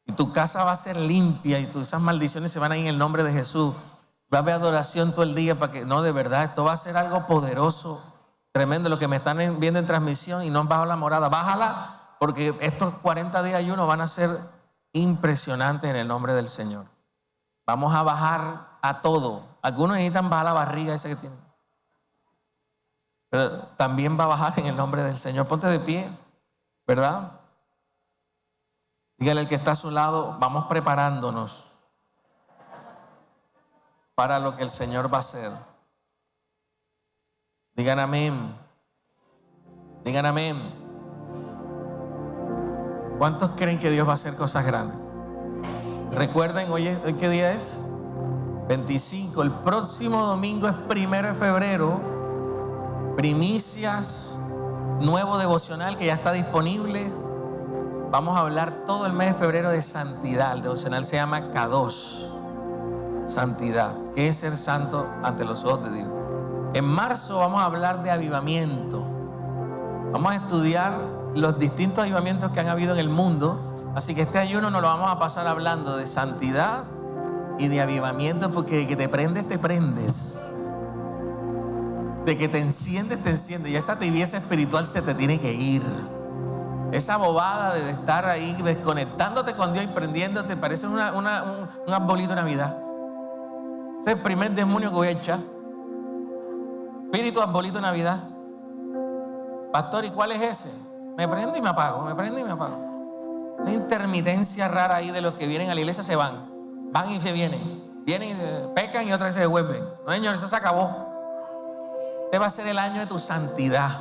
Y tu casa va a ser limpia y esas maldiciones se van a ir en el nombre de Jesús. Va a haber adoración todo el día para que, no, de verdad, esto va a ser algo poderoso, tremendo. Lo que me están viendo en transmisión y no han bajado la morada, bájala, porque estos 40 días de ayuno van a ser impresionantes en el nombre del Señor. Vamos a bajar a todo. Algunos necesitan bajar la barriga esa que tienen, pero también va a bajar en el nombre del Señor. Ponte de pie, ¿verdad? Dígale al que está a su lado, vamos preparándonos para lo que el Señor va a hacer. Digan amén. Digan amén. ¿Cuántos creen que Dios va a hacer cosas grandes? Recuerden, ¿hoy qué día es? 25. El próximo domingo es 1 de febrero. Primicias, nuevo devocional que ya está disponible. Vamos a hablar todo el mes de febrero de santidad. El devocional se llama Kadosh. Santidad. ¿Qué es ser santo ante los ojos de Dios? En marzo vamos a hablar de avivamiento. Vamos a estudiar los distintos avivamientos que han habido en el mundo. Así que este ayuno nos lo vamos a pasar hablando de santidad y de avivamiento, porque de que te prendes, te prendes. De que te enciendes, te enciendes. Y esa tibieza espiritual se te tiene que ir. Esa bobada de estar ahí desconectándote con Dios y prendiéndote, parece un arbolito de Navidad. Ese es el primer demonio que voy a echar. Espíritu arbolito de Navidad. Pastor, ¿y cuál es ese? Me prendo y me apago, me prendo y me apago. Una intermitencia rara ahí de los que vienen a la iglesia, se van y se vienen. Vienen, pecan y otra vez se devuelven. No, señor, eso se acabó. Este va a ser el año de tu santidad.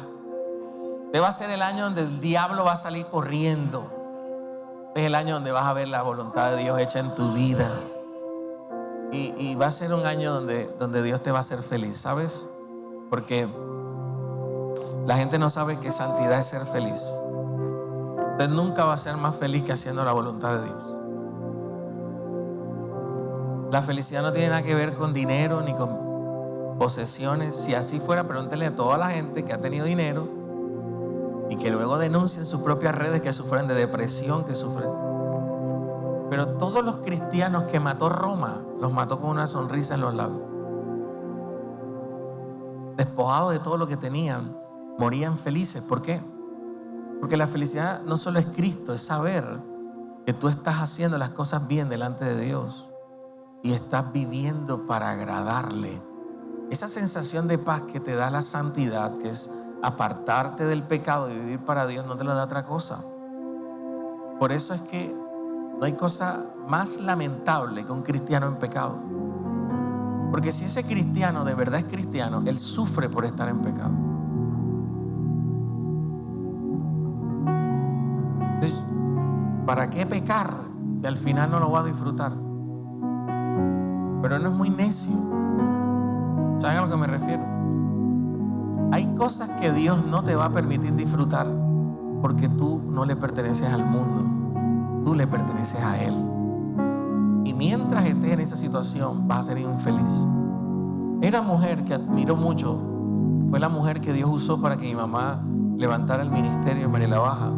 Este va a ser el año donde el diablo va a salir corriendo. Este es el año donde vas a ver la voluntad de Dios hecha en tu vida. Y va a ser un año donde Dios te va a hacer feliz, ¿sabes? Porque la gente no sabe que santidad es ser feliz. Usted nunca va a ser más feliz que haciendo la voluntad de Dios. La felicidad no tiene nada que ver con dinero ni con posesiones. Si así fuera, pregúntele a toda la gente que ha tenido dinero y que luego denuncian sus propias redes que sufren de depresión, que sufren. Pero todos los cristianos que mató Roma, los mató con una sonrisa en los labios. Despojados de todo lo que tenían, morían felices. ¿Por qué? Porque la felicidad no solo es Cristo, es saber que tú estás haciendo las cosas bien delante de Dios y estás viviendo para agradarle. Esa sensación de paz que te da la santidad, que es apartarte del pecado y vivir para Dios, no te lo da otra cosa. Por eso es que no hay cosa más lamentable que un cristiano en pecado. Porque si ese cristiano de verdad es cristiano, él sufre por estar en pecado. Entonces, ¿para qué pecar si al final no lo va a disfrutar? Pero no es muy necio. ¿Saben a lo que me refiero? Hay cosas que Dios no te va a permitir disfrutar porque tú no le perteneces al mundo, tú le perteneces a Él. Y mientras estés en esa situación vas a ser infeliz. Una mujer que admiro mucho, fue la mujer que Dios usó para que mi mamá levantara el ministerio en María la Baja,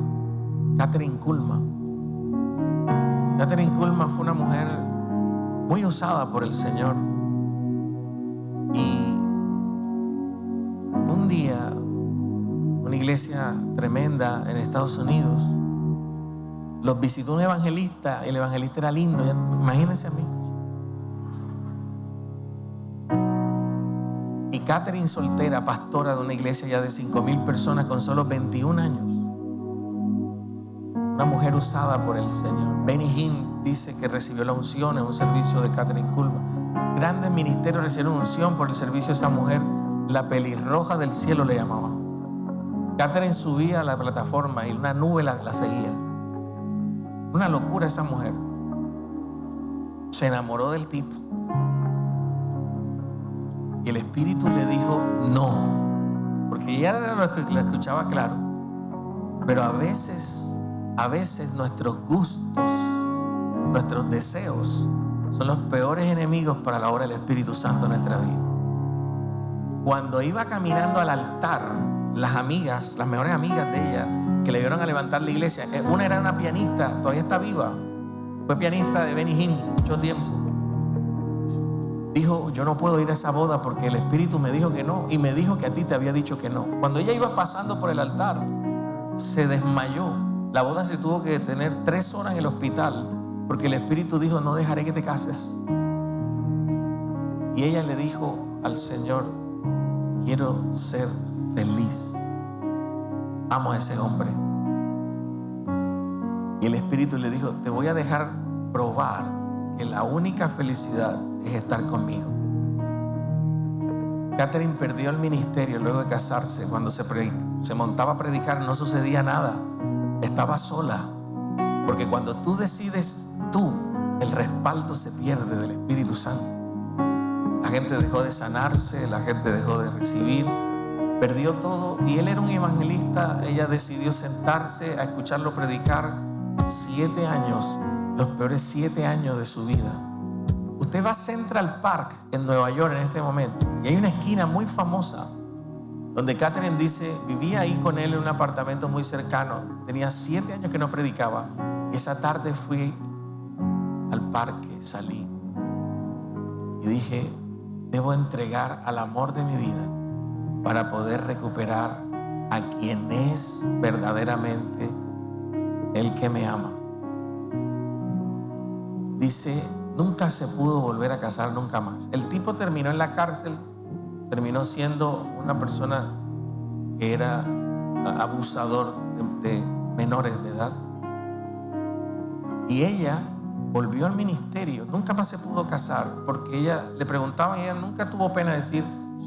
Kathryn Kuhlman. Kathryn Kuhlman fue una mujer muy usada por el Señor. Y un día, una iglesia tremenda en Estados Unidos, los visitó un evangelista. El evangelista era lindo, imagínense a mí. Y Kathryn, soltera, pastora de una iglesia ya de 5,000 personas con solo 21 años. Una mujer usada por el Señor. Benny Hinn dice que recibió la unción en un servicio de Kathryn Kuhlman. Grandes ministerios recibieron unción por el servicio de esa mujer. La pelirroja del cielo le llamaban. Catherine subía a la plataforma y una nube la seguía. Una locura esa mujer. Se enamoró del tipo. Y el Espíritu le dijo no, porque ella lo escuchaba claro. Pero a veces nuestros gustos, nuestros deseos son los peores enemigos para la obra del Espíritu Santo en nuestra vida. Cuando iba caminando al altar, las amigas, las mejores amigas de ella, que le vieron a levantar la iglesia, una era una pianista, todavía está viva, fue pianista de Benny Hinn mucho tiempo. Dijo, yo no puedo ir a esa boda porque el Espíritu me dijo que no, y me dijo que a ti te había dicho que no. Cuando ella iba pasando por el altar, se desmayó. La boda se tuvo que detener 3 horas en el hospital porque el Espíritu dijo, no dejaré que te cases. Y ella le dijo al Señor, quiero ser feliz, amo a ese hombre. Y el Espíritu le dijo, te voy a dejar probar que la única felicidad es estar conmigo. Catherine perdió el ministerio luego de casarse. Cuando se montaba a predicar no sucedía nada, estaba sola, porque cuando tú decides tú, el respaldo se pierde del Espíritu Santo. La gente dejó de sanarse, la gente dejó de recibir, perdió todo. Y él era un evangelista. Ella decidió sentarse a escucharlo predicar 7 años, los peores 7 años de su vida. Usted va a Central Park en Nueva York en este momento y hay una esquina muy famosa donde Catherine dice, vivía ahí con él en un apartamento muy cercano. Tenía 7 años que no predicaba y esa tarde fui al parque, salí y dije, debo entregar al amor de mi vida para poder recuperar a quien es verdaderamente el que me ama. Dice, nunca se pudo volver a casar, nunca más. El tipo terminó en la cárcel, terminó siendo una persona que era abusador de menores de edad. Y ella volvió al ministerio, nunca más se pudo casar, porque ella le preguntaban y ella nunca tuvo pena de decir,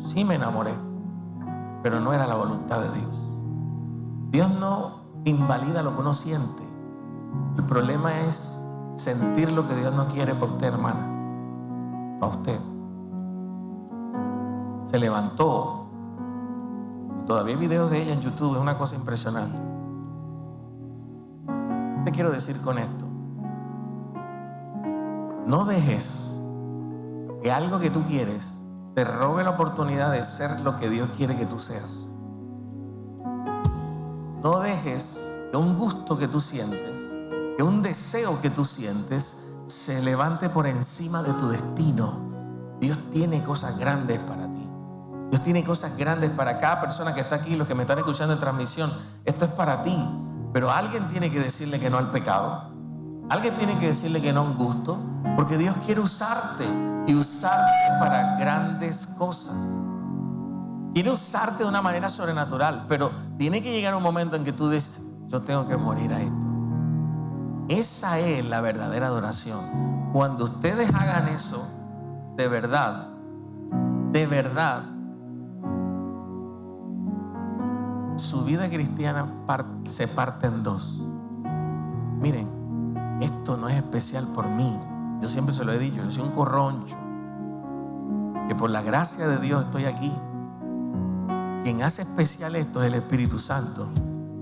sí me enamoré, pero no era la voluntad de Dios. Dios no invalida lo que uno siente. El problema es sentir lo que Dios no quiere para usted, hermana, para usted. Se levantó. Todavía hay videos de ella en YouTube, es una cosa impresionante. ¿Qué te quiero decir con esto? No dejes que algo que tú quieres te robe la oportunidad de ser lo que Dios quiere que tú seas. No dejes que un gusto que tú sientes, que un deseo que tú sientes se levante por encima de tu destino. Dios tiene cosas grandes para ti. Dios tiene cosas grandes para cada persona que está aquí, los que me están escuchando en transmisión. Esto es para ti, pero alguien tiene que decirle que no al pecado. Alguien tiene que decirle que no a un gusto, porque Dios quiere usarte y usarte para grandes cosas. Quiere usarte de una manera sobrenatural, pero tiene que llegar un momento en que tú dices, yo tengo que morir a esto. Esa es la verdadera adoración. Cuando ustedes hagan eso, de verdad, su vida cristiana se parte en 2. Miren, esto no es especial por mí. Yo siempre se lo he dicho, yo soy un corroncho, que por la gracia de Dios estoy aquí. Quien hace especial esto es el Espíritu Santo.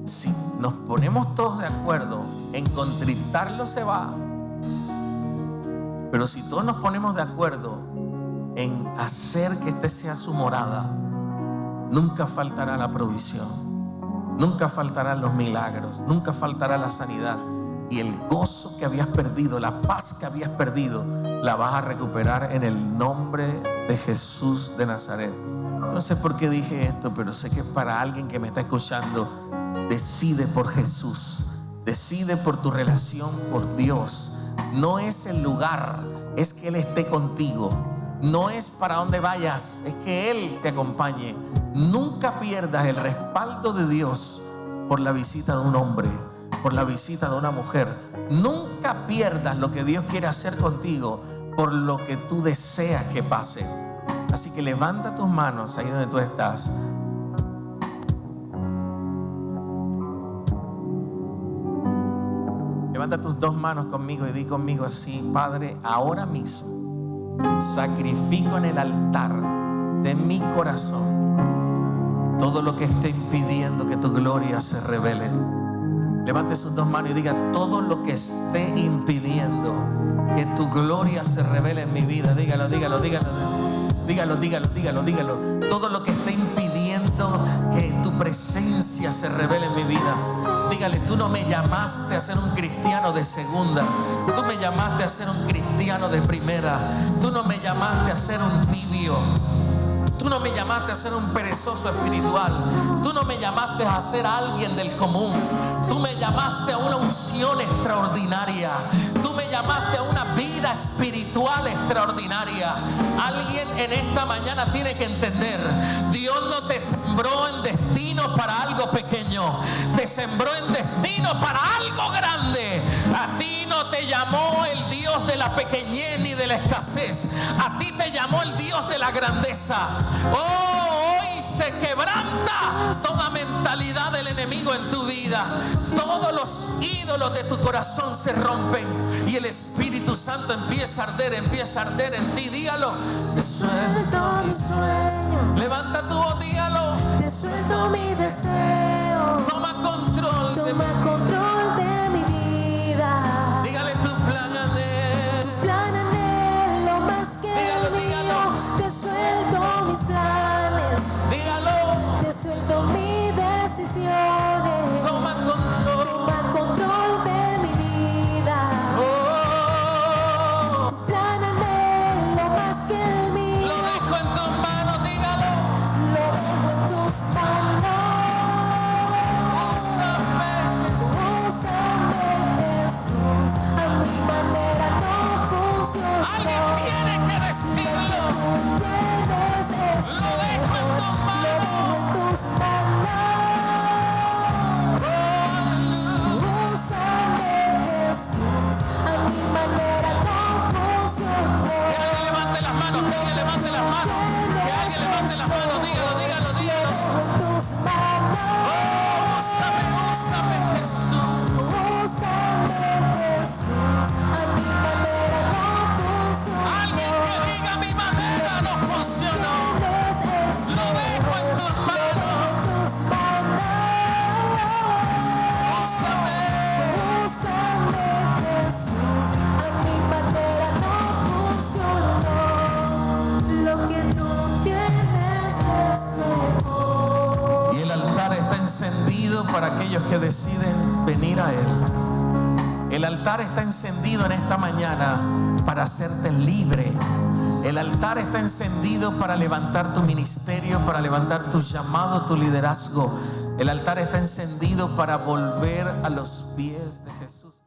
Si nos ponemos todos de acuerdo en contritarlo, se va. Pero si todos nos ponemos de acuerdo en hacer que este sea su morada, nunca faltará la provisión, nunca faltarán los milagros, nunca faltará la sanidad. Y el gozo que habías perdido, la paz que habías perdido, la vas a recuperar en el nombre de Jesús de Nazaret. No sé por qué dije esto, pero sé que para alguien que me está escuchando, decide por Jesús, decide por tu relación por Dios. No es el lugar, es que Él esté contigo. No es para dónde vayas, es que Él te acompañe. Nunca pierdas el respaldo de Dios por la visita de un hombre, por la visita de una mujer. Nunca pierdas lo que Dios quiere hacer contigo por lo que tú deseas que pase. Así que levanta tus manos ahí donde tú estás. Levanta tus dos manos conmigo y di conmigo así: Padre, ahora mismo sacrifico en el altar de mi corazón todo lo que esté impidiendo que tu gloria se revele. Levante sus dos manos y diga: todo lo que esté impidiendo que tu gloria se revele en mi vida. Dígalo, dígalo, dígalo. Dígalo, dígalo, dígalo, dígalo. Todo lo que esté impidiendo que tu presencia se revele en mi vida. Dígale: tú no me llamaste a ser un cristiano de segunda. Tú me llamaste a ser un cristiano de primera. Tú no me llamaste a ser un tibio. Tú no me llamaste a ser un perezoso espiritual. Tú no me llamaste a ser alguien del común. Tú me llamaste a una unción extraordinaria. Tú me llamaste a una vida espiritual extraordinaria. Alguien en esta mañana tiene que entender: Dios no te sembró en destino para algo pequeño. Te sembró en destino para algo grande. A ti no te llamó el Dios de la pequeñez ni de la escasez. A ti te llamó el Dios de la grandeza. Oh, hoy se quebranta toda mentalidad del enemigo en tu vida. Todos los ídolos de tu corazón se rompen y el Espíritu Santo empieza a arder en ti. Dígalo: te suelto mi sueño. Levanta tu voz, dígalo: te suelto mi deseo. Toma control de mi vida. Dígale: tu plan anhelo más que dígalo, el mío. Dígalo. Te suelto mis planes. Dígalo. Te suelto mis decisiones. Toma control de mi vida. Oh. Tu plan anhelo más que el mío. Lo dejo en tus manos, dígalo. Lo dejo en tus manos. Úsame, Jesús. A mi manera no funciona. Alguien tiene que decirlo. Lo dejo en tus manos. Lo dejo en tus manos. Úsame, Jesús. A mi manera no funciona. Que alguien levante las manos. Que alguien levante las manos. Que alguien levante las manos. Dígalo, dígalo, dígalo. Lo dejo en tus manos. Úsame, Jesús. Úsame, Jesús. A mi manera no funciona. Alguien que diga: mi manera no funcionó. Lo dejo en tus manos. Úsame, Jesús. A mi manera no funcionó. Lo que tú tienes es mejor. Y el altar está encendido para aquellos que deciden venir a Él. El altar está encendido en esta mañana para hacerte libre. El altar está encendido para levantar tu ministerio, para levantar tu llamado, tu liderazgo. El altar está encendido para volver a los pies de Jesús.